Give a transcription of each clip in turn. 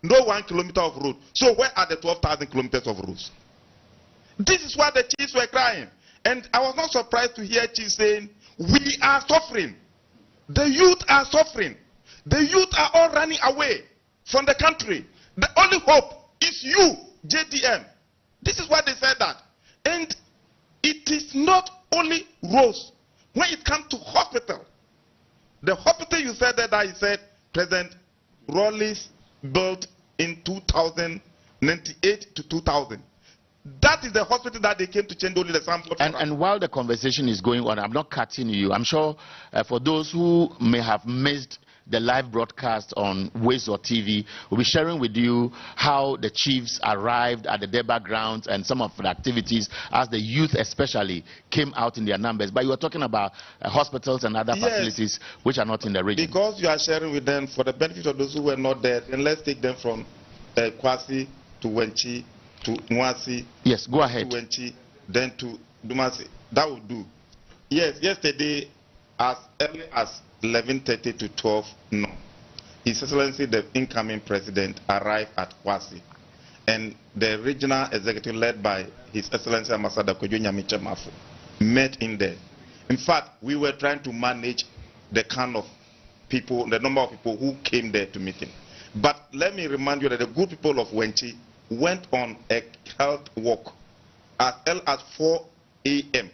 no 1 kilometer of road. So where are the 12,000 kilometers of roads? This is why the chiefs were crying. And I was not surprised to hear chiefs saying, we are suffering. The youth are suffering. The youth are all running away from the country. The only hope is you, JDM. This is why they said that. And it is not only roads. When it comes to hospital, the hospital you said that he said, President Rawlings built in 2098 to 2000. That is the hospital that they came to change only the sample. And while the conversation is going on, I'm not cutting you. I'm sure for those who may have missed the live broadcast on TV, we'll be sharing with you how the chiefs arrived at the Deba grounds and some of the activities as the youth especially came out in their numbers. But you were talking about hospitals and other facilities which are not in the region. Because you are sharing with them for the benefit of those who were not there, then let's take them from Kwasi to Wenchi to Nwasi. Yes, go ahead. To Wenchi, then to Dumasi. That would do. Yes, yesterday as early as 11:30 to 12 noon, His Excellency the incoming president arrived at Kwasi, and the regional executive led by His Excellency Ambassador Kojo Nyamiche Mafu met in there. In fact, we were trying to manage the kind of people, the number of people who came there to meet him. But let me remind you that the good people of Wenchi went on a health walk as early as 4 a.m.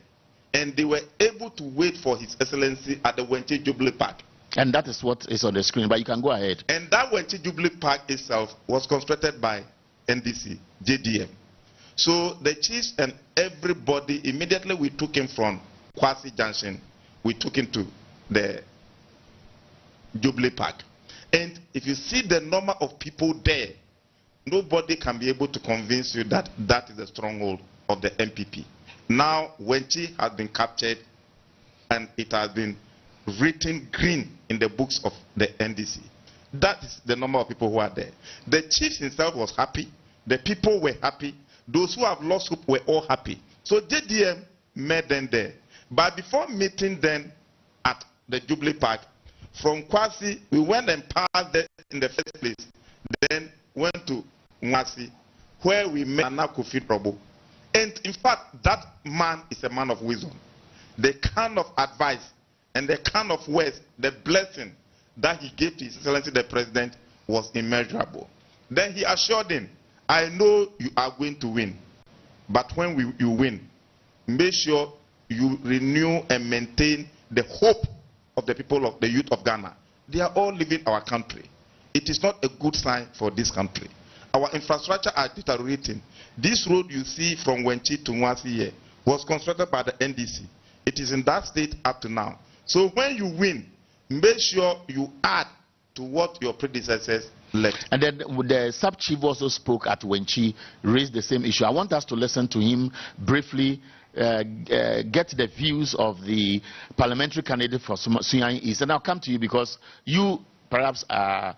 and they were able to wait for His Excellency at the Wenchi Jubilee Park. And that is what is on the screen, but you can go ahead. And that Wenchi Jubilee Park itself was constructed by NDC, JDM. So the chiefs and everybody, immediately we took him from Kwasi Junction, we took him to the Jubilee Park. And if you see the number of people there, nobody can be able to convince you that that is the stronghold of the NPP. Now, Wenchi has been captured and it has been written green in the books of the NDC. That is the number of people who are there. The chief himself was happy. The people were happy. Those who have lost hope were all happy. So JDM met them there. But before meeting them at the Jubilee Park, from Kwasi, we went and passed there in the first place. Then went to Nwasi, where we met Nana Kofi Robo. And in fact, that man is a man of wisdom. The kind of advice and the kind of words, the blessing that he gave to His Excellency the President was immeasurable. Then he assured him, I know you are going to win, but when you win, make sure you renew and maintain the hope of the people of the youth of Ghana. They are all leaving our country. It is not a good sign for this country. Our infrastructure are deteriorating. This road you see from Wenchi to Nwasi here was constructed by the NDC. It is in that state up to now. So when you win, make sure you add to what your predecessors left. And then the sub-chief also spoke at Wenchi, raised the same issue. I want us to listen to him briefly, get the views of the parliamentary candidate for Sunyani East. And I'll come to you because you perhaps are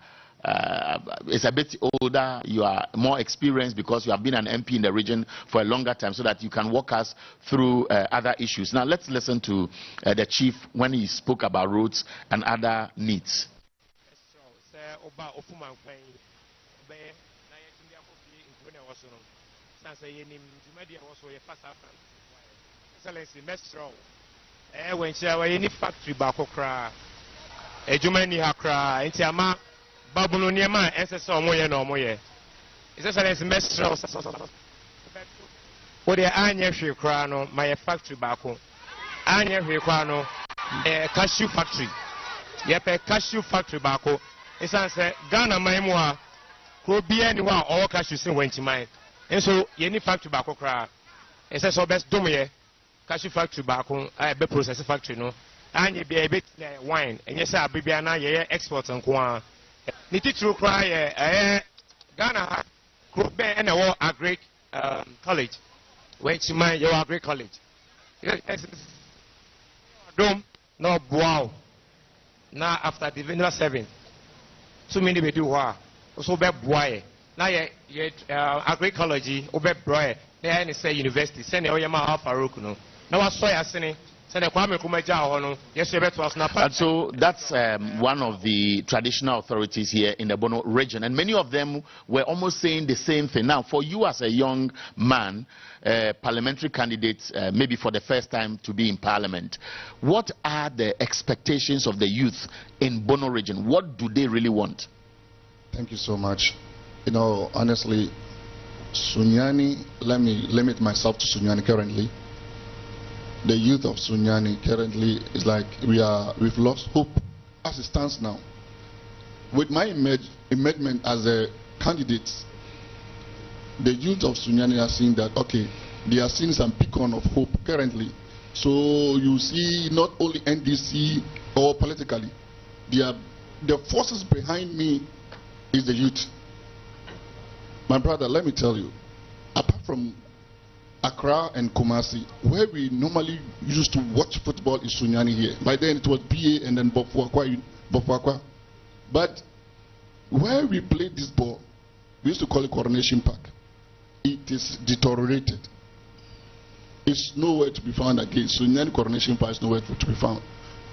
is a bit older, you are more experienced because you have been an MP in the region for a longer time, so that you can walk us through other issues. Now let's listen to the chief when he spoke about roads and other needs. Babylonian ancestor moye no moye. Is that semester what the anya hwe kra no my factory bako. Anya hwe kra no cashew factory. Yepe cashew factory bako. Isan say Ghana man mu a kro bia ni wa all cashew sin wanti man. Enso ye ni factory bako kra. Ese so best dom ye cashew factory bako be process factory no. Anya bia bit wine enye say abibia na ye export nko a. Ni titru cry Ghana group and a agri college. Which my your agri college. Dome no wow. Now after the 7. So many we do so be boy. Now ye agri college obe boy. There say university send your yama Farouk no. Now I saw ya sene And so that's one of the traditional authorities here in the Bono region, and many of them were almost saying the same thing. Now, for you as a young man, parliamentary candidate, maybe for the first time to be in parliament, what are the expectations of the youth in Bono region? What do they really want? Thank you so much. You know, honestly, Sunyani, let me limit myself to Sunyani currently. The youth of Sunyani currently is like we've lost hope as it stands now. With my emergence as a candidate, the youth of Sunyani are seeing that, okay, they are seeing some beacon of hope currently. So you see not only NDC or politically, the forces behind me is the youth. My brother, let me tell you, apart from Accra and Kumasi, where we normally used to watch football is Sunyani here. By then it was BA and then Bofuakwa. But where we played this ball, we used to call it Coronation Park. It is deteriorated. It's nowhere to be found again. Sunyani Coronation Park is nowhere to be found.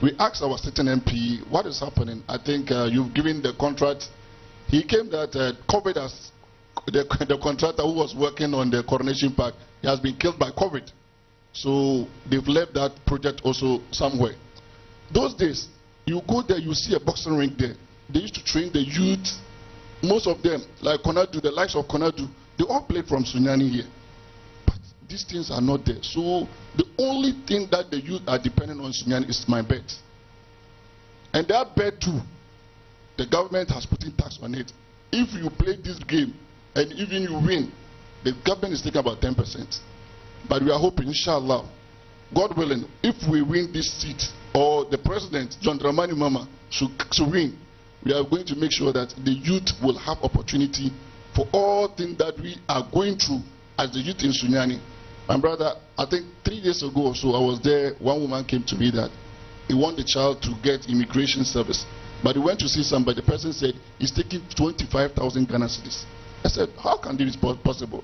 We asked our sitting MP, what is happening? I think you've given the contract. He came that COVID has, the contractor who was working on the Coronation Park, he has been killed by COVID. So they've left that project also somewhere. Those days, you go there, you see a boxing ring there. They used to train the youth. Most of them, like Konadu, the likes of Konadu, they all played from Sunyani here. But these things are not there. So the only thing that the youth are dependent on Sunyani is my bet. And that bet too, the government has put in tax on it. If you play this game and even you win, the government is taking about 10%. But we are hoping, inshallah, God willing, if we win this seat, or the president, John Dramani Mama, should win, we are going to make sure that the youth will have opportunity for all things that we are going through as the youth in Sunyani. My brother, I think 3 days ago or so, I was there. One woman came to me that he wanted the child to get immigration service. But he went to see somebody. The person said he's taking 25,000 Ghana cedis. I said, how can this be possible?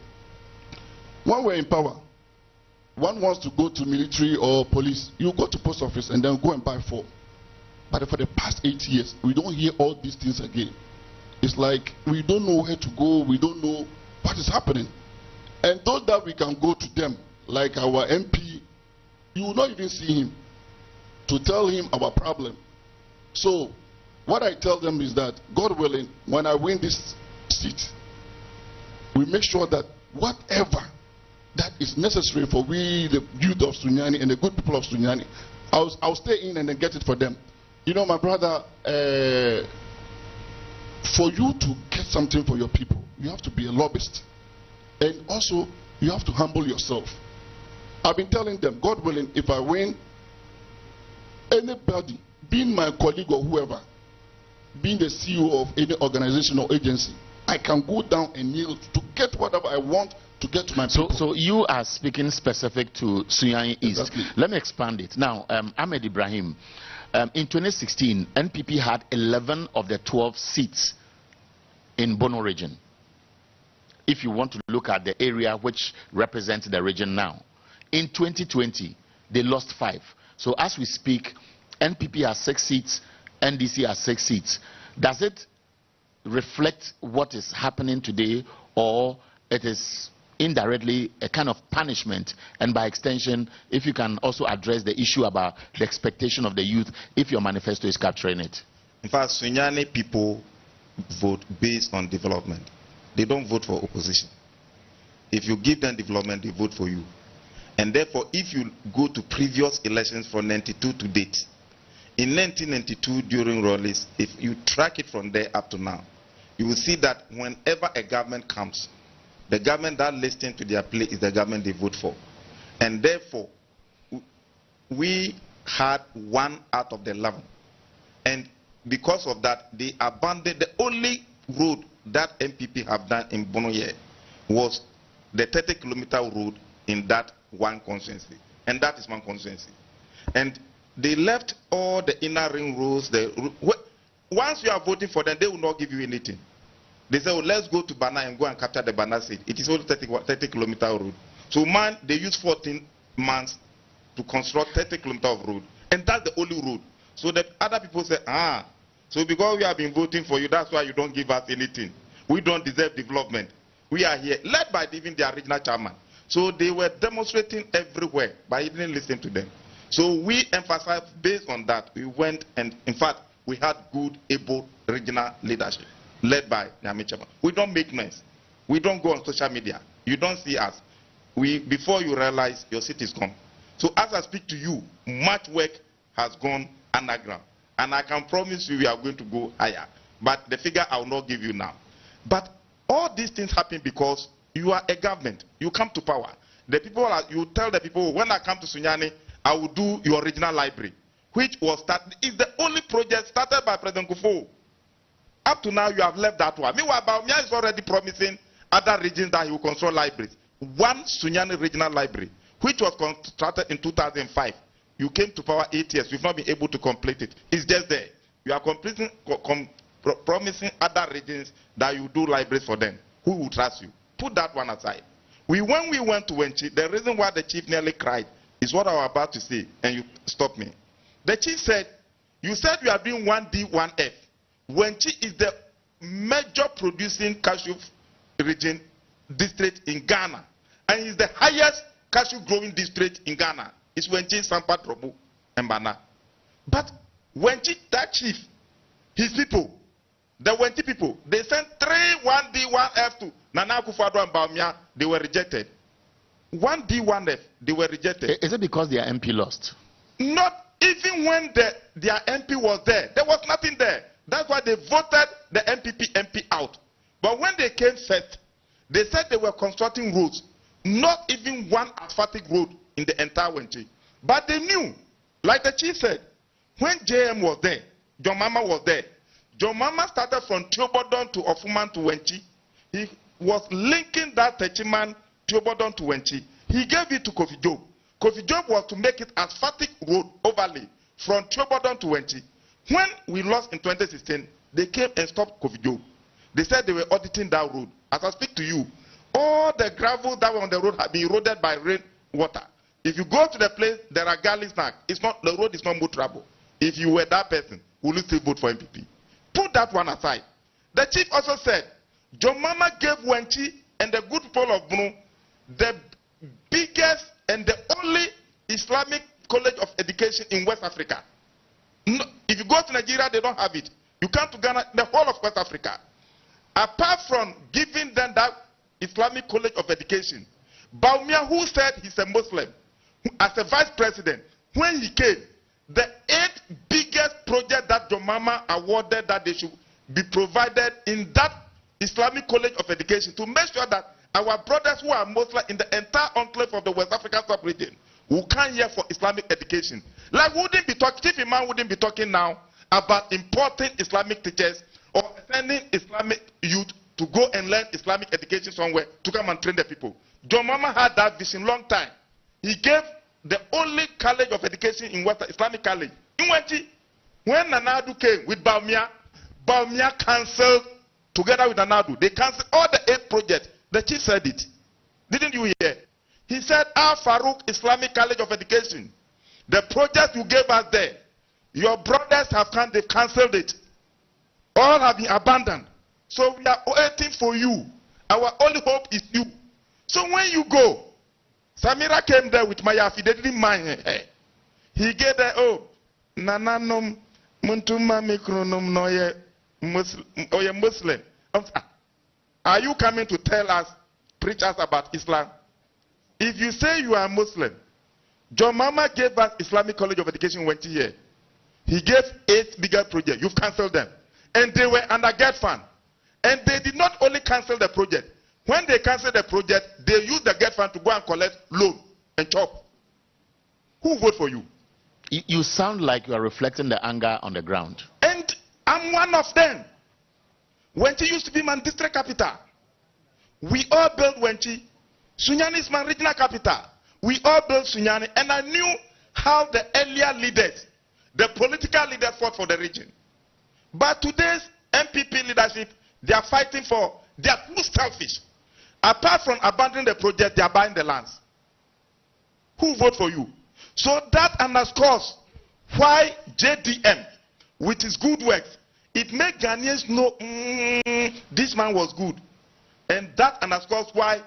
When we're in power, one wants to go to military or police. You go to post office and then go and buy form. But for the past 8 years, we don't hear all these things again. It's like we don't know where to go. We don't know what is happening. And those that we can go to them, like our MP, you will not even see him to tell him our problem. So what I tell them is that, God willing, when I win this seat, we make sure that whatever that is necessary for we, the youth of Sunyani and the good people of Sunyani, I'll stay in and then get it for them. You know, my brother, for you to get something for your people, you have to be a lobbyist. And also, you have to humble yourself. I've been telling them, God willing, if I win, anybody, being my colleague or whoever, being the CEO of any organization or agency, I can go down and kneel to get whatever I want to get to my people. So you are speaking specific to Sunyani East. Exactly. Let me expand it. Now, Ahmed Ibrahim, in 2016, NPP had 11 of the 12 seats in Bono region. If you want to look at the area which represents the region now. In 2020, they lost 5. So as we speak, NPP has 6 seats, NDC has 6 seats. Does it reflect what is happening today, or it is indirectly a kind of punishment? And by extension, if you can also address the issue about the expectation of the youth, if your manifesto is capturing it. In fact, Sunyani people vote based on development. They don't vote for opposition. If you give them development, they vote for you. And therefore, if you go to previous elections from 92 to date, in 1992 during Rawlings, if you track it from there up to now, you will see that whenever a government comes, the government that listens to their plea is the government they vote for. And therefore, we had 1 out of the 11. And because of that, they abandoned the only road that MPP have done in Bono here was the 30-kilometer road in that one constituency. And that is one constituency. And they left all the inner ring roads. Once you are voting for them, they will not give you anything. They say, oh, let's go to Bana and go and capture the Bana seat. It is only 30-kilometer road. So, man, they use 14 months to construct 30 kilometers of road. And that's the only road. So the other people say, so because we have been voting for you, that's why you don't give us anything. We don't deserve development. We are here, led by even the original chairman. So they were demonstrating everywhere, but he didn't listen to them. So we emphasized, based on that, we went and, in fact, we had good, able regional leadership, led by the army chairman. We don't make noise. We don't go on social media. You don't see us. Before you realize, your seat is gone. So as I speak to you, much work has gone underground. And I can promise you we are going to go higher. But the figure I will not give you now. But all these things happen because you are a government. You come to power. The people are, you tell the people, when I come to Sunyani, I will do your original library, which was started. It's the only project started by President Kufuor. Up to now, you have left that one. Meanwhile, Baumia is already promising other regions that he will construct libraries. One Sunyani regional library, which was constructed in 2005. You came to power 8 years. We've not been able to complete it. It's just there. You are promising other regions that you do libraries for them. Who will trust you? Put that one aside. When we went to Wenchi, the reason why the chief nearly cried is what I was about to say, and you stopped me. The chief said, you said you are doing 1D, 1F. Wenchi is the major producing cashew region district in Ghana, and is the highest cashew growing district in Ghana. It's Wenchi, Sampa, Drobu, and Bana. But Wenchi, that chief, his people, the Wenchi people, they sent 3 1D, 1F to Nana Akufo-Addo and Baumia. They were rejected. 1D, 1F, they were rejected. Is it because their MP lost? Not even when their MP was there. There was nothing there. That's why they voted the NPP MP out. But when they came first, they said they were constructing roads. Not even one asphaltic road in the entire Wenchi. But they knew, like the chief said, when JM was there, John Mama was there. John Mama started from Tiobodon to Ofuman to Wenchi. He was linking that Techiman Tiobodon to Wenchi. He gave it to Kofi Job. Kofi Job was to make it asphaltic road overlay from Tiobodon to Wenchi. When we lost in 2016, they came and stopped Kofi Job. They said they were auditing that road. As I speak to you, all the gravel that were on the road had been eroded by rainwater. If you go to the place, there are galley snacks. The road is not motorable. If you were that person, will you still vote for MPP? Put that one aside. The chief also said, John Mama gave Wenchi and the good people of Bunu the biggest and the only Islamic college of education in West Africa. No, if you go to Nigeria, they don't have it. You come to Ghana, the whole of West Africa. Apart from giving them that Islamic college of education, Baumia, who said he's a Muslim, as a vice president, when he came, the 8th biggest project that John Mama awarded that they should be provided in that Islamic college of education to make sure that our brothers who are Muslim in the entire enclave of the West African sub-region will come here for Islamic education. Like Chief Imam wouldn't be talking now about importing Islamic teachers or sending Islamic youth to go and learn Islamic education somewhere to come and train the people. John Mama had that vision long time. He gave the only college of education in West Islamic college. In Wenchi, when Nanadu came with Baumia, Baumia cancelled together with Nanadu. They cancelled all the 8 projects. The chief said it. Didn't you hear? He said, Al Farouk Islamic College of Education, the project you gave us there, your brothers have come, they've cancelled it. All have been abandoned. So we are waiting for you. Our only hope is you. So when you go, Samira came there with Mayafi, they didn't mind her. He gave her, Nananum, Muntuma Mikronum, Noye Muslim. Are you coming to tell us, preach us about Islam? If you say you are Muslim, John Mama gave us Islamic College of Education 20 years. He gave 8 bigger projects. You've cancelled them. And they were under GET fund. And they did not only cancel the project. When they canceled the project, they used the GET fund to go and collect loan and chop. Who vote for you? You sound like you are reflecting the anger on the ground. And I'm one of them. Wenchi used to be my district capital. We all built Wenchi. Sunyani is my regional capital. We all built Sunyani, and I knew how the earlier leaders, the political leaders, fought for the region. But today's MPP leadership, they are fighting for, they are too selfish. Apart from abandoning the project, they are buying the lands. Who vote for you? So that underscores why JDM, with his good works, it makes Ghanaians know this man was good. And that underscores why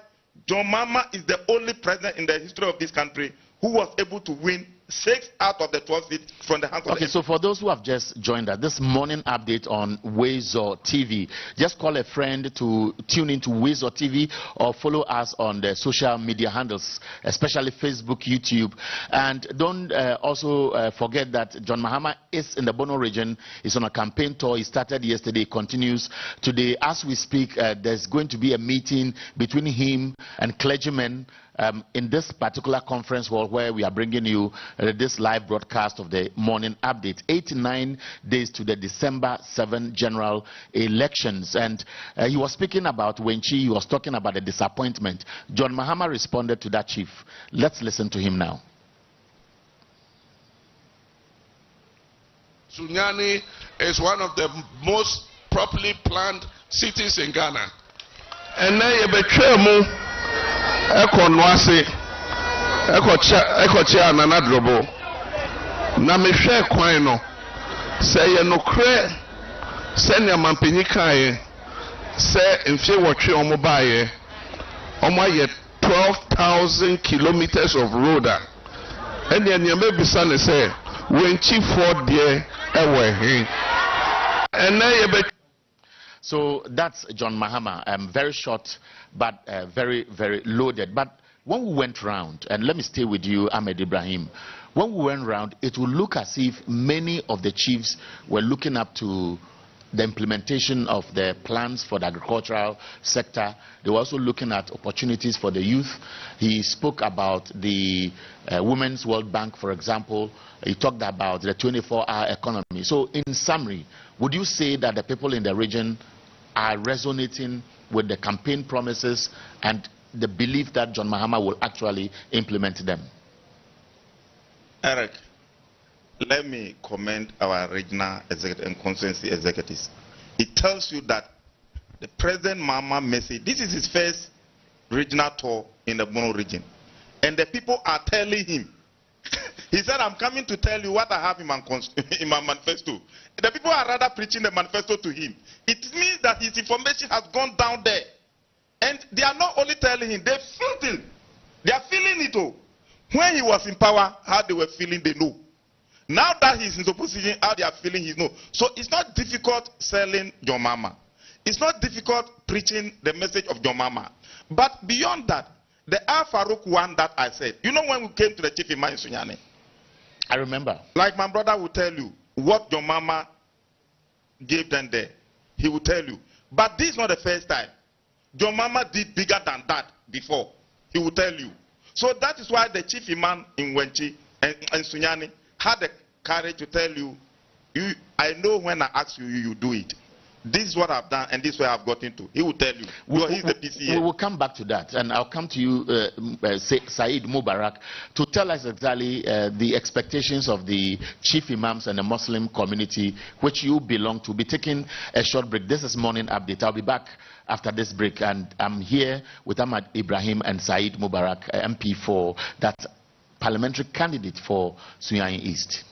John Mahama is the only president in the history of this country who was able to win 6 out of the 12 seats from the hands of Okay, so for those who have just joined us, this morning update on Wazor TV, just call a friend to tune into Wazor TV or follow us on the social media handles, especially Facebook, YouTube. And don't also forget that John Mahama is in the Bono region. He's on a campaign tour. He started yesterday, continues today. As we speak, there's going to be a meeting between him and clergymen in this particular conference hall where we are bringing you this live broadcast of the morning update. 89 days to the December 7 general elections. And he was speaking about Wenchi. He was talking about the disappointment. John Mahama responded to that, Chief. Let's listen to him now. Sunyani is one of the most properly planned cities in Ghana. And then you betray mu eko nwase eko chia nana drobo na mehwe kwan no se ye nokre se ne mampanyi kae se mfie wotwe omo baaye omo aye 12,000 kilometers of road and then you may be son say when chief for there ewe and then you So that's John Mahama. Very short, but very, very loaded. But when we went round, and let me stay with you, Ahmed Ibrahim. When we went round, it would look as if many of the chiefs were looking up to the implementation of the plans for the agricultural sector. They were also looking at opportunities for the youth. He spoke about the Women's World Bank, for example. He talked about the 24-hour economy. So in summary, would you say that the people in the region are resonating with the campaign promises and the belief that John Mahama will actually implement them? Eric, let me commend our regional executive and constituency executives. It tells you that the President Mahama message, this is his first regional tour in the Bono region. And the people are telling him, he said, I'm coming to tell you what I have in my manifesto. The people are rather preaching the manifesto to him. It means that his information has gone down there. And they are not only telling him, they feel it. They are feeling it all. When he was in power, how they were feeling, they know. Now that he's in opposition, how they are feeling, he knows. So it's not difficult selling John Mahama. It's not difficult preaching the message of John Mahama. But beyond that, the Al Farouk one that I said, you know when we came to the chief imam in Sunyani? I remember. Like my brother will tell you what John Mahama gave them there. He will tell you. But this is not the first time. John Mahama did bigger than that before. He will tell you. So that is why the chief imam in Wenchi and Sunyani had the courage to tell you, I know when I ask you, you do it. This is what I've done and this is where I've gotten to. He will tell you. He's the PCA. We will come back to that, and I'll come to you, Said Mubarak, to tell us exactly the expectations of the chief imams and the Muslim community which you belong to. Be taking a short break. This is Morning Update. I'll be back after this break, and I'm here with Ahmad Ibrahim and Said Mubarak, MP for that parliamentary candidate for Sunyani East.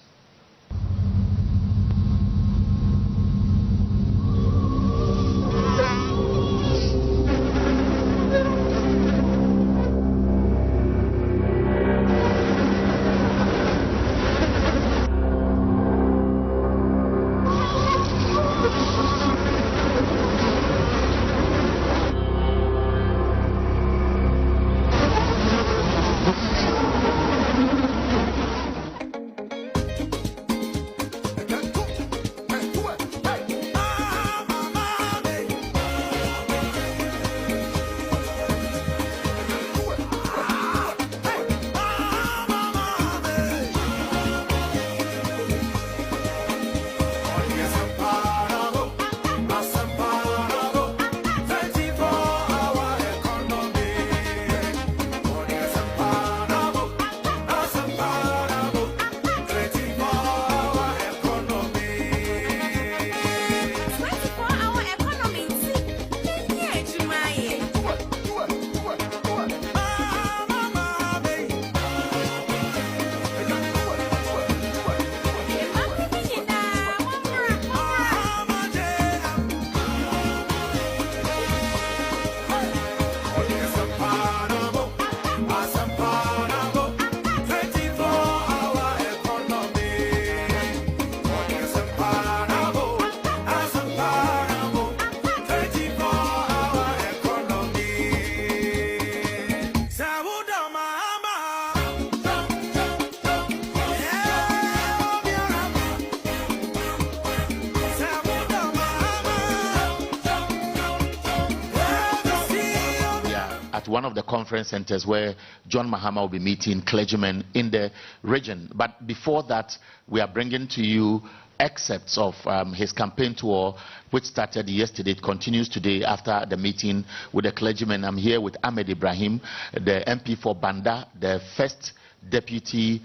at one of the conference centers where John Mahama will be meeting clergymen in the region. But before that, we are bringing to you excerpts of his campaign tour, which started yesterday. It continues today after the meeting with the clergymen. I'm here with Ahmed Ibrahim, the MP for Banda, the first deputy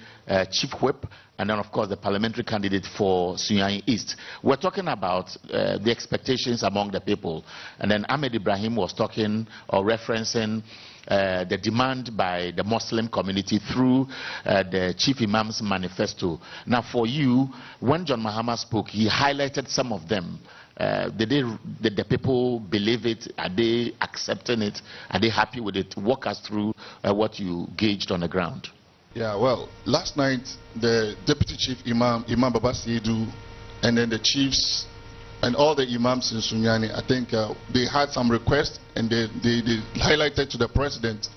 chief whip, and then of course the parliamentary candidate for Sunyani East. We're talking about the expectations among the people, and then Ahmed Ibrahim was talking or referencing the demand by the Muslim community through the Chief Imam's manifesto. Now for you, when John Mahama spoke, he highlighted some of them. Did the people believe it? Are they accepting it? Are they happy with it? Walk us through what you gauged on the ground. Yeah, well, last night the Deputy Chief Imam, Imam Baba Seidu, and then the chiefs and all the imams in Sunyani, I think they had some requests and they highlighted to the president.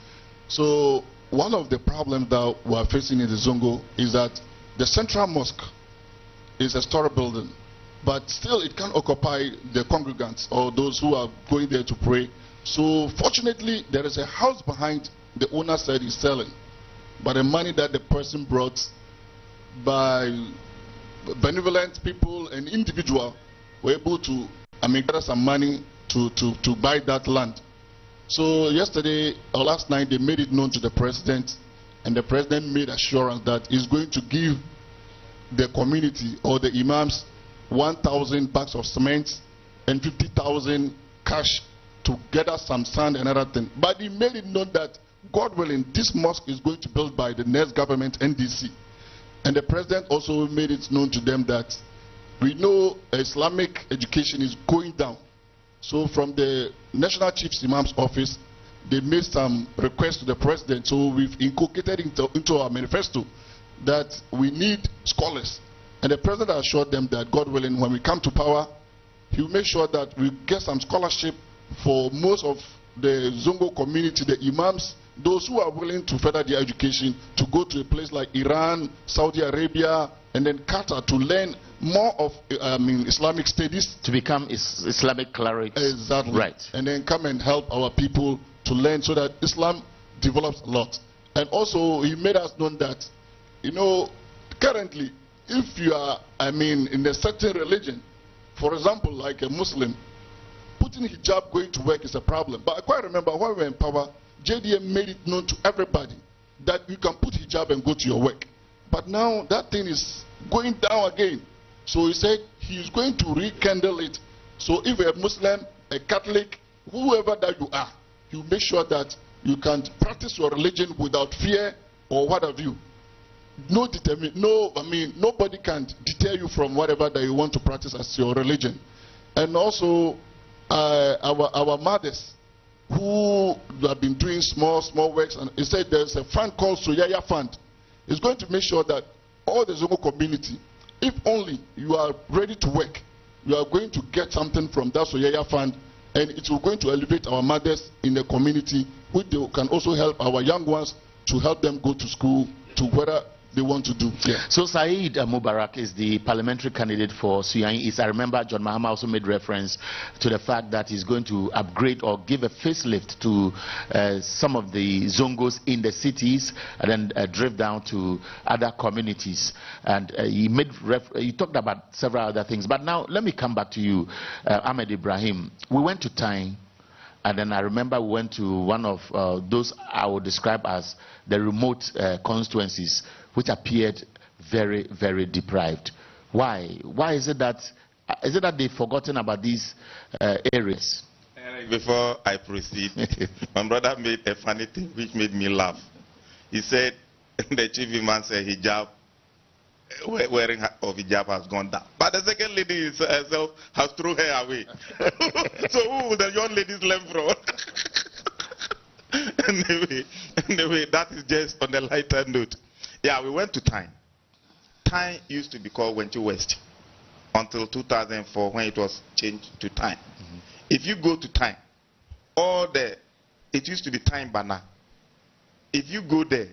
So one of the problems that we are facing in the Zongo is that the central mosque is a storey building, but still it can occupy the congregants or those who are going there to pray. So fortunately, there is a house behind the owner said he's selling. But the money that the person brought by benevolent people and individual were able to gather some money to buy that land. So yesterday or last night they made it known to the president, and the president made assurance that he's going to give the community or the imams 1,000 bags of cement and 50,000 cash to gather some sand and other thing. But he made it known that God willing, this mosque is going to be built by the next government, NDC. And the president also made it known to them that we know Islamic education is going down. So from the National Chief Imam's office, they made some requests to the president. So we've inculcated into our manifesto that we need scholars. And the president assured them that God willing, when we come to power, he will make sure that we get some scholarship for most of the Zongo community, the imams, those who are willing to further their education, to go to a place like Iran, Saudi Arabia, and then Qatar to learn more of Islamic studies. To become Islamic clerics. Exactly. Right. And then come and help our people to learn so that Islam develops a lot. And also, he made us know that, you know, currently, if you are, in a certain religion, for example, like a Muslim, putting hijab going to work is a problem. But I quite remember when we were in power, JDM made it known to everybody that you can put hijab and go to your work. But now that thing is going down again. So he said he is going to rekindle it. So if you're a Muslim, a Catholic, whoever that you are, you make sure that you can practice your religion without fear or what have you. Nobody can deter you from whatever that you want to practice as your religion. And also our mothers who have been doing small works, and he said there's a fund called Soyaya Fund. It's going to make sure that all the Zongo community, if only you are ready to work, you are going to get something from that Soyaya Fund, and it will going to elevate our mothers in the community, which they can also help our young ones to help them go to school to whether they want to do. Yeah. So Saeed Mubarak is the parliamentary candidate for Sunyani East. I remember John Mahama also made reference to the fact that he's going to upgrade or give a facelift to some of the Zongos in the cities and then drift down to other communities. And he talked about several other things. But now let me come back to you, Ahmed Ibrahim. We went to Tyne. And then I remember we went to one of those I would describe as the remote constituencies, which appeared very, very deprived. Why? Why is it that they've forgotten about these areas? Before I proceed, my brother made a funny thing which made me laugh. He said, the chief imam said hijab, wearing of hijab has gone down. But the second lady herself has thrown her away. So who will the young ladies learn from? anyway, that is just on the lighter note. Yeah, we went to Tyne. Tyne used to be called Wenchi West until 2004 when it was changed to Tyne. Mm-hmm. If you go to Tyne, it used to be Tyne Bana. If you go there,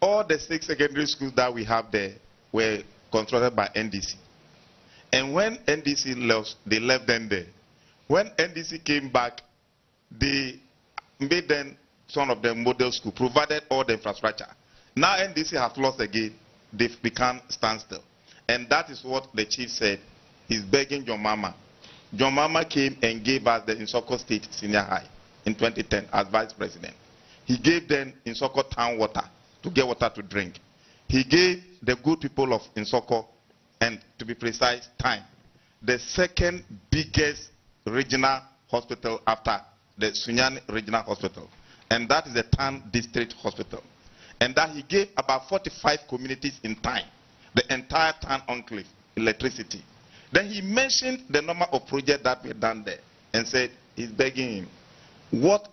all the 6 secondary schools that we have there were constructed by NDC. And when NDC left, they left them there. When NDC came back, they made them some of the model school, provided all the infrastructure. Now NDC has lost again. They've become standstill. And that is what the chief said. He's begging John Mama. John Mama came and gave us the Insoko State Senior High in 2010 as vice president. He gave them Insoko town water to get water to drink. He gave the good people of Insoko, and to be precise, time, the second biggest regional hospital after the Sunyani Regional Hospital. And that is the Tan District Hospital. And that he gave about 45 communities in time, the entire Tan Enclave, electricity. Then he mentioned the number of projects that were done there and said he's begging him. What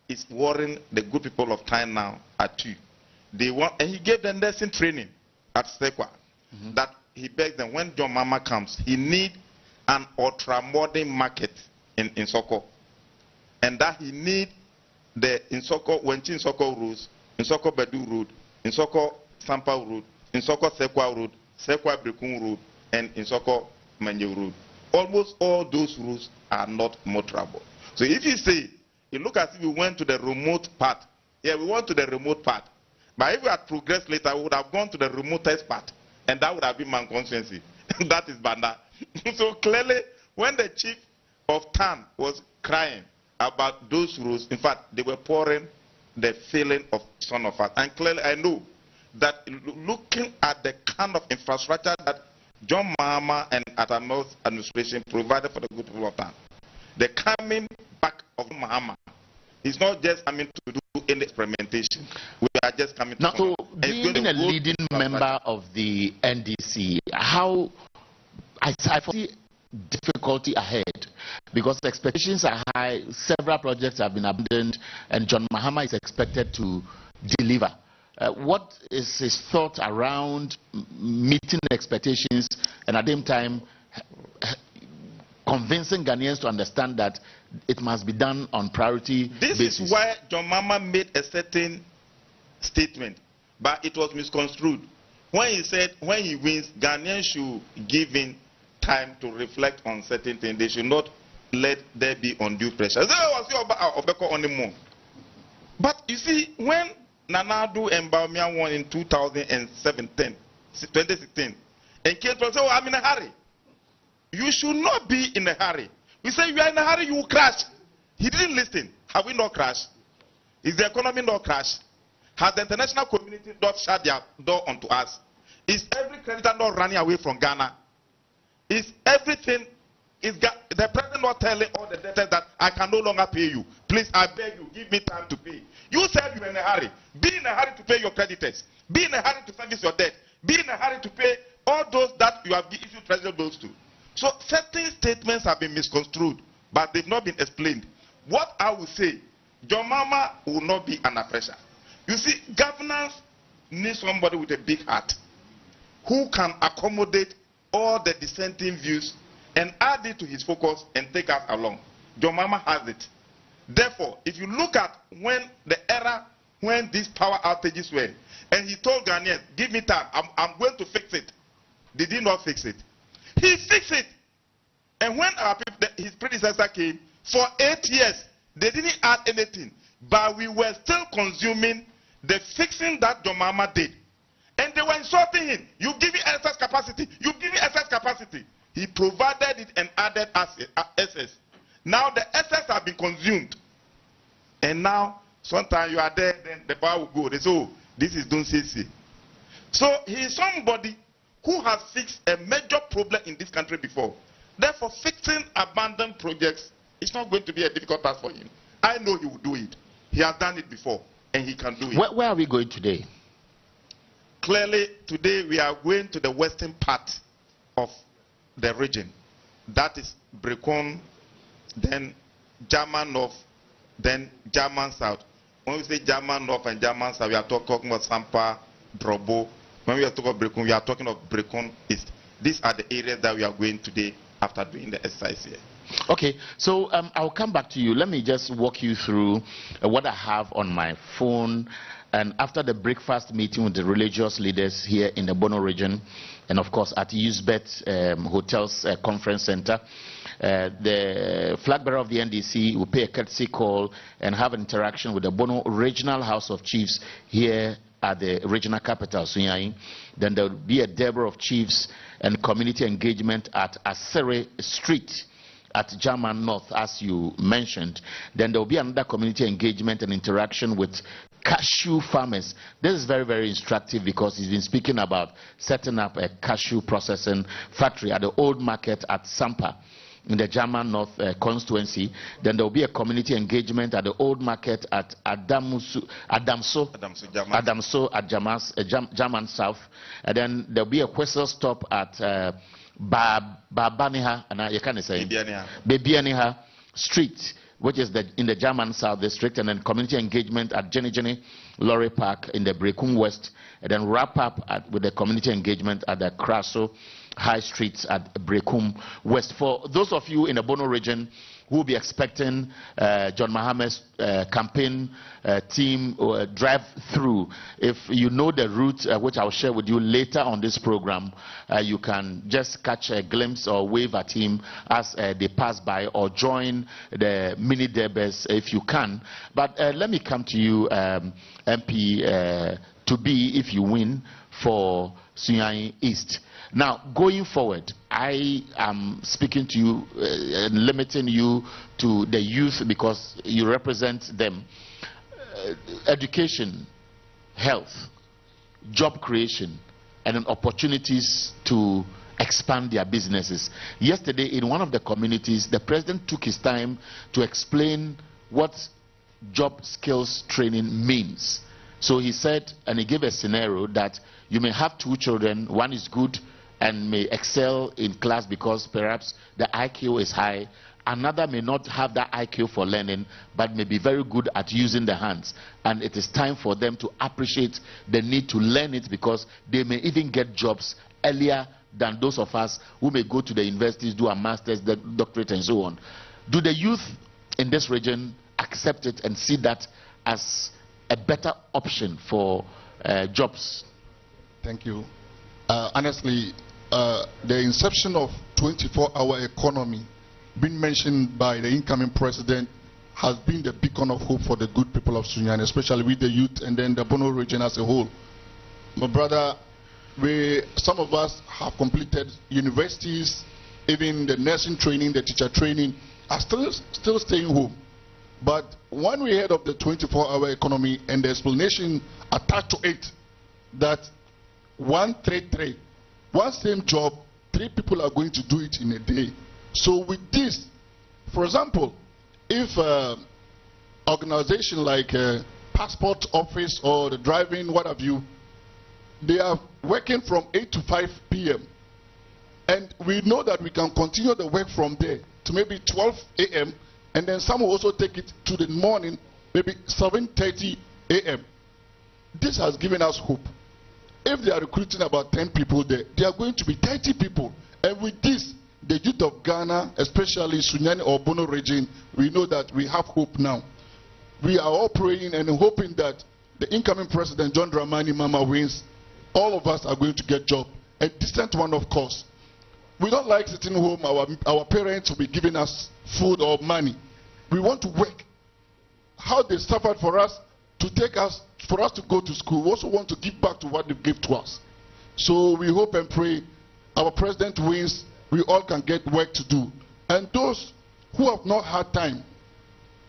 is worrying the good people of Tan now are two. They want, and he gave them nursing training at Sekwa. That he begged them, when John Mama comes, he need an ultra-modern market in Insoko. And that he need the Insoko, Wenchi Insoko roads, Insoko Bedu Road, Insoko Sampa Road, Insoko Sekwa Road, Sekwa Brekun Road, and Insoko Manje Road. Almost all those roads are not motorable. So if you say, you look as if we went to the remote part. Yeah, we went to the remote part. But if we had progressed later, we would have gone to the remotest part. And that would have been my constituency. That is Banda. So clearly, when the chief of Tan was crying about those roads, in fact, they were pouring the feeling of some of us. And clearly, I know that looking at the kind of infrastructure that John Mahama and Atamel's administration provided for the good people of Tan, the coming back of Mahama is not just coming to do any experimentation. We are just coming to... Now, so being a leading member of the NDC, how... I foresee difficulty ahead because expectations are high, several projects have been abandoned, and John Mahama is expected to deliver. What is his thought around meeting expectations and at the same time convincing Ghanaians to understand that it must be done on priority basis? This is why John Mahama made a certain statement, but it was misconstrued. When he said when he wins, Ghanaians should give in time to reflect on certain things. They should not let there be undue pressure. But you see, when Nanadu and Baumia won in 2016, and came to say, oh, I'm in a hurry. You should not be in a hurry. We say you are in a hurry, you will crash. He didn't listen. Have we not crashed? Is the economy not crashed? Has the international community not shut their door onto us? Is every creditor not running away from Ghana? Is everything, is the president not telling all the debtors that I can no longer pay you? Please, I beg you, give me time to pay. You said you're in a hurry. Be in a hurry to pay your creditors. Be in a hurry to service your debt. Be in a hurry to pay all those that you have issued treasury bills to. So certain statements have been misconstrued, but they've not been explained. What I will say, John Mama will not be under pressure. You see, governance needs somebody with a big heart who can accommodate all the dissenting views and add it to his focus and take us along. John Mama has it. Therefore, if you look at when the era when these power outages were, and he told Ghanaians, give me time, I'm going to fix it. They did not fix it. He fixed it. And when our people, his predecessor came, for 8 years, they didn't add anything. But we were still consuming the fixing that John Mahama did. And they were insulting him. You give me excess capacity. You give me excess capacity. He provided it and added excess. Now the excess have been consumed. And now, sometimes you are there, then the power will go. They say, oh, this is don't say. So he is somebody who has fixed a major problem in this country before. Therefore, fixing abandoned projects is not going to be a difficult task for him. I know he will do it. He has done it before, and he can do it. Where are we going today? Clearly, today we are going to the western part of the region. That is Brekon, then German North, then German South. When we say German North and German South, we are talking about Sampa, Drobo. When we are talking about Brekon, we are talking of Brekon East. These are the areas that we are going today after doing the exercise here. Okay, so I'll come back to you. Let me just walk you through what I have on my phone. And after the breakfast meeting with the religious leaders here in the Bono region, and of course at Usbet Hotels Conference Center, the flag bearer of the NDC will pay a courtesy call and have an interaction with the Bono Regional House of Chiefs here at the regional capital, Sunyani. Then there will be a Deborah of Chiefs and community engagement at Asere Street at German North, as you mentioned. Then there will be another community engagement and interaction with cashew farmers. This is very, very instructive because he's been speaking about setting up a cashew processing factory at the old market at Sampa in the German North constituency. Then there will be a community engagement at the old market at Adamso at German South. And then there will be a whistle stop at Babaniha, and you can say Bebianiha Street, which is in the German South District, and then community engagement at Jenny Lorry Park in the Brekum West, and then wrap up with the community engagement at the Kraso High Streets at Brekum West. For those of you in the Bono region who will be expecting John Mahama's campaign team drive through, if you know the route, which I'll share with you later on this program, you can just catch a glimpse or wave at him as they pass by, or join the mini derbers if you can. But let me come to you, MP, to be, if you win, for Sunyani East. Now, going forward, I am speaking to you and limiting you to the youth because you represent them. Education, health, job creation, and then opportunities to expand their businesses. Yesterday, in one of the communities, the president took his time to explain what job skills training means. So he said, and he gave a scenario that you may have two children, one is good and may excel in class because perhaps the IQ is high. Another may not have that IQ for learning, but may be very good at using the hands. And it is time for them to appreciate the need to learn it, because they may even get jobs earlier than those of us who may go to the universities, do a master's, doctorate, and so on. Do the youth in this region accept it and see that as a better option for jobs? Thank you. Honestly, the inception of 24-hour economy being mentioned by the incoming president has been the beacon of hope for the good people of Sunyani, especially with the youth and then the Bono region as a whole. My brother, some of us have completed universities, even the nursing training, the teacher training, are still staying home. But when we heard of the 24-hour economy and the explanation attached to it, that 133, one same job, 3 people are going to do it in a day. So with this, for example, if organization like passport office or the driving, what have you, they are working from 8 to 5 p.m. And we know that we can continue the work from there to maybe 12 a.m. And then some will also take it to the morning, maybe 7:30 a.m. This has given us hope. If they are recruiting about 10 people there, they are going to be 30 people. And with this, the youth of Ghana, especially Sunyani or Bono region, we know that we have hope now. We are all praying and hoping that the incoming president, John Dramani Mama, wins. All of us are going to get jobs. A decent one, of course. We don't like sitting home. Our parents will be giving us food or money. We want to work. How they suffered for us to take us, for us to go to school. We also want to give back to what they gave to us. So we hope and pray our president wins. We all can get work to do. And those who have not had time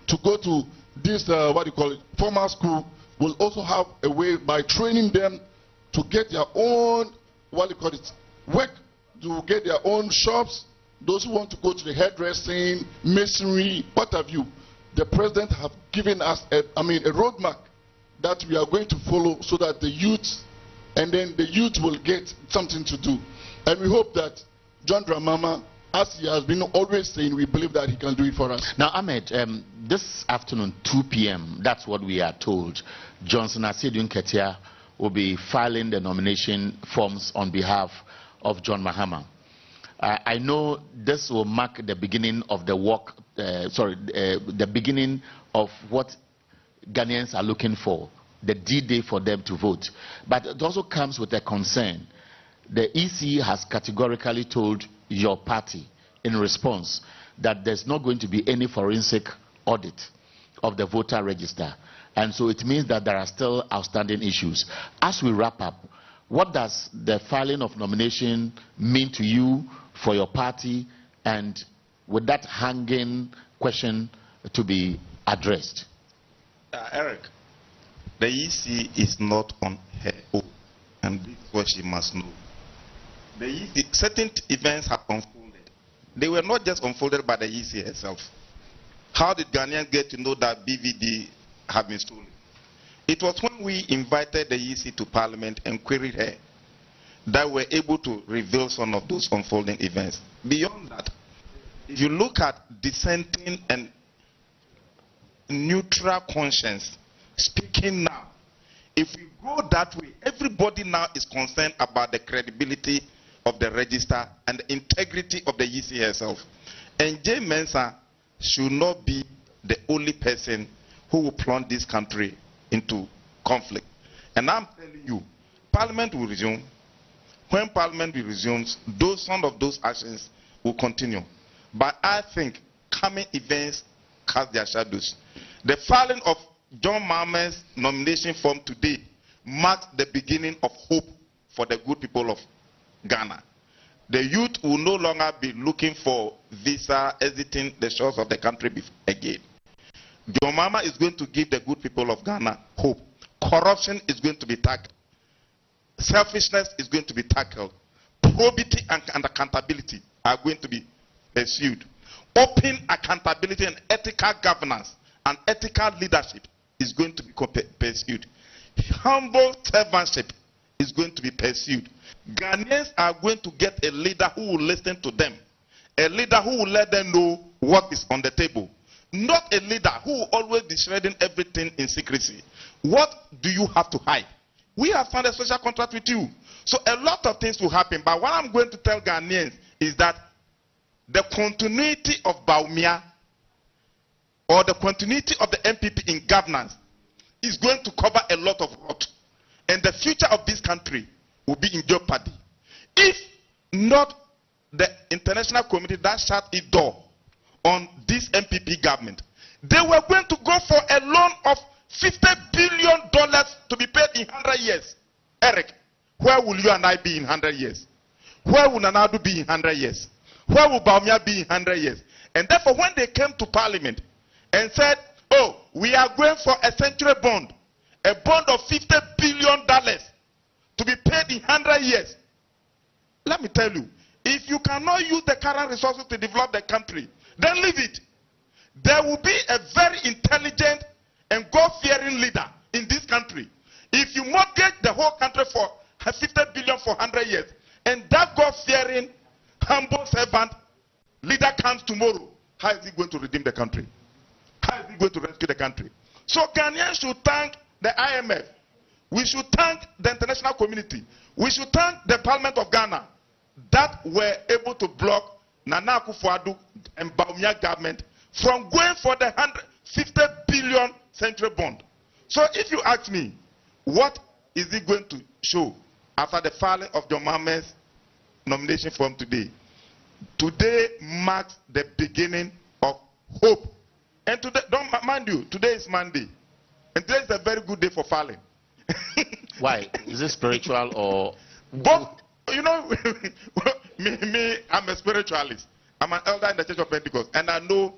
to go to this, formal school, will also have a way by training them to get their own, work, to get their own shops. Those who want to go to the hairdressing, masonry, what have you. The president have given us a roadmap that we are going to follow so that the youth, and then the youth will get something to do. And we hope that John Dramama, as he has been always saying, we believe that he can do it for us. Now, Ahmed, this afternoon, 2 p.m., that's what we are told, Johnson Asedun Ketia will be filing the nomination forms on behalf of John Mahama. I know this will mark the beginning of the work, the beginning of what Ghanaians are looking for the D-Day for them to vote. But it also comes with a concern. The EC has categorically told your party in response that there's not going to be any forensic audit of the voter register. And so it means that there are still outstanding issues. As we wrap up, what does the filing of nomination mean to you, for your party, and with that hanging question to be addressed? Eric, the EC is not on her own, and this is what she must know. The EC, certain events have unfolded. They were not just unfolded by the EC herself. How did Ghanaians get to know that BVD had been stolen? It was when we invited the EC to Parliament and queried her that we were able to reveal some of those unfolding events. Beyond that, if you look at dissenting and neutral conscience speaking now, if we go that way, everybody now is concerned about the credibility of the register and the integrity of the EC herself. And J. Mensah should not be the only person who will plunge this country into conflict. And I'm telling you, Parliament will resume. When Parliament resumes, some of those actions will continue. But I think coming events cast their shadows. The filing of John Mahama's nomination form today marks the beginning of hope for the good people of Ghana. The youth will no longer be looking for visa, exiting the shores of the country again. John Mahama is going to give the good people of Ghana hope. Corruption is going to be tackled. Selfishness is going to be tackled. Probity and accountability are going to be pursued. Open accountability and ethical governance and ethical leadership is going to be pursued. Humble servantship is going to be pursued. Ghanaians are going to get a leader who will listen to them. A leader who will let them know what is on the table. Not a leader who will always be shredding everything in secrecy. What do you have to hide? We have signed a social contract with you. So a lot of things will happen. But what I'm going to tell Ghanaians is that the continuity of Baumia or the continuity of the NPP in governance is going to cover a lot of rot. And the future of this country will be in jeopardy. If not the international community that shut its door on this NPP government, they were going to go for a loan of $50 billion to be paid in 100 years. Eric, where will you and I be in 100 years? Where will Nanadu be in 100 years? Where will Baumia be in 100 years? And therefore, when they came to Parliament and said, oh, we are going for a century bond, a bond of $50 billion to be paid in 100 years. Let me tell you, if you cannot use the current resources to develop the country, then leave it. There will be a very intelligent and God-fearing leader in this country. If you mortgage the whole country for $50 billion for 100 years, and that God-fearing, humble servant leader comes tomorrow, how is he going to redeem the country? How is he going to rescue the country? So Ghanaians should thank the IMF. We should thank the international community. We should thank the Parliament of Ghana that were able to block Nana Akufo-Addo and Baumia government from going for the $150 billion century bond. So if you ask me, what is it going to show after the filing of John Mahama's nomination form today? Today marks the beginning of hope. And today, don't mind you, today is Monday. And today is a very good day for filing. Why? Is it spiritual or? Both, you know, me, I'm a spiritualist. I'm an elder in the Church of Pentecost. And I know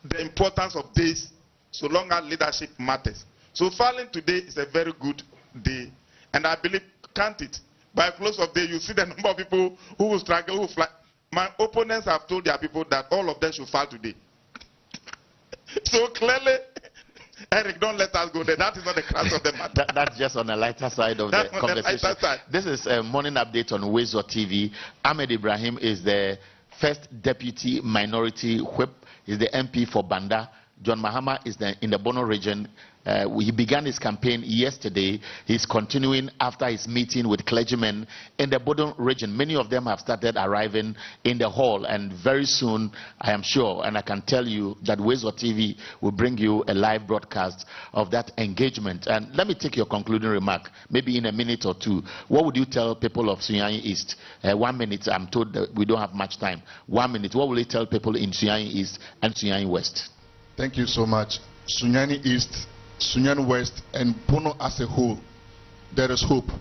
the importance of this so long as leadership matters. So filing today is a very good day. And I believe, can't it? By close of day, you see the number of people who will struggle, who will fly. My opponents have told their people that all of them should file today. So clearly, Eric, don't let us go there. That is not the crux of the matter. That's just on the lighter side of the conversation. This is a morning update on Wezo TV. Ahmed Ibrahim is the first deputy minority whip. He's the MP for Banda. John Mahama is in the Bono region. He began his campaign yesterday. He's continuing after his meeting with clergymen in the Bono region. Many of them have started arriving in the hall, and very soon, I am sure, and I can tell you that Wezo TV will bring you a live broadcast of that engagement. And let me take your concluding remark, maybe in a minute or two. What would you tell people of Sunyani East? 1 minute. I'm told that we don't have much time. 1 minute. What will you tell people in Sunyani East and Sunyani West? Thank you so much. Sunyani East, Sunyani West, and Bono as a whole, there is hope.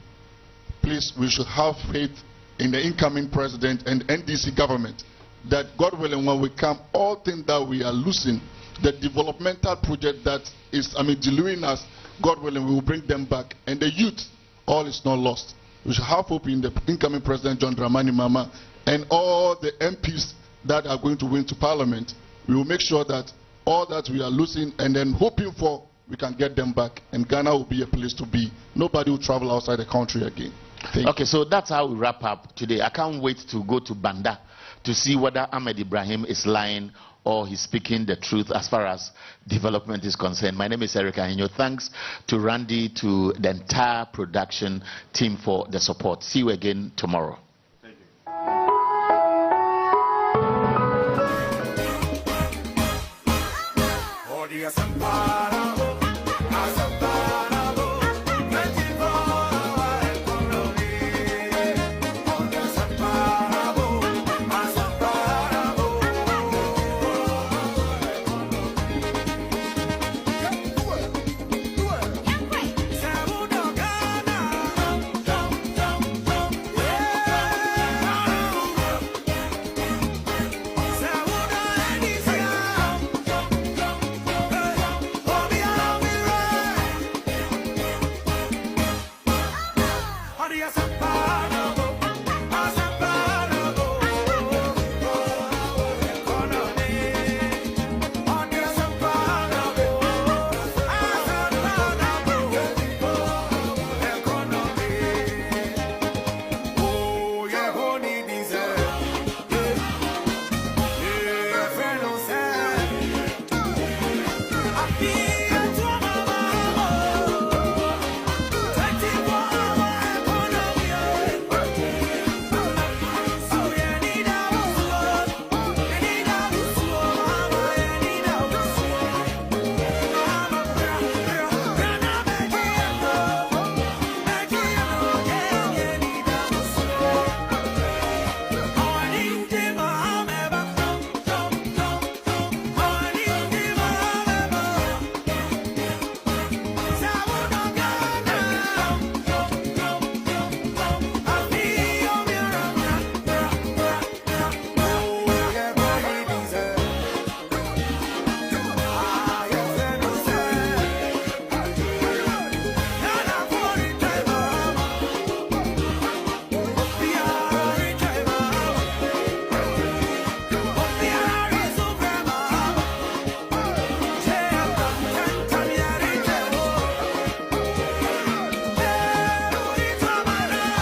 Please, we should have faith in the incoming president and NDC government that, God willing, when we come, all things that we are losing, the developmental project that is, diluting us, God willing, we will bring them back. And the youth, all is not lost. We should have hope in the incoming president, John Dramani Mahama, and all the MPs that are going to win to parliament. We will make sure that all that we are losing and then hoping for, we can get them back, and Ghana will be a place to be. Nobody will travel outside the country again. Okay, so that's how we wrap up today. I can't wait to go to Banda to see whether Ahmed Ibrahim is lying or he's speaking the truth as far as development is concerned. My name is Eric Ahinyo. Thanks to Randy, to the entire production team for the support. See you again tomorrow. Thank you.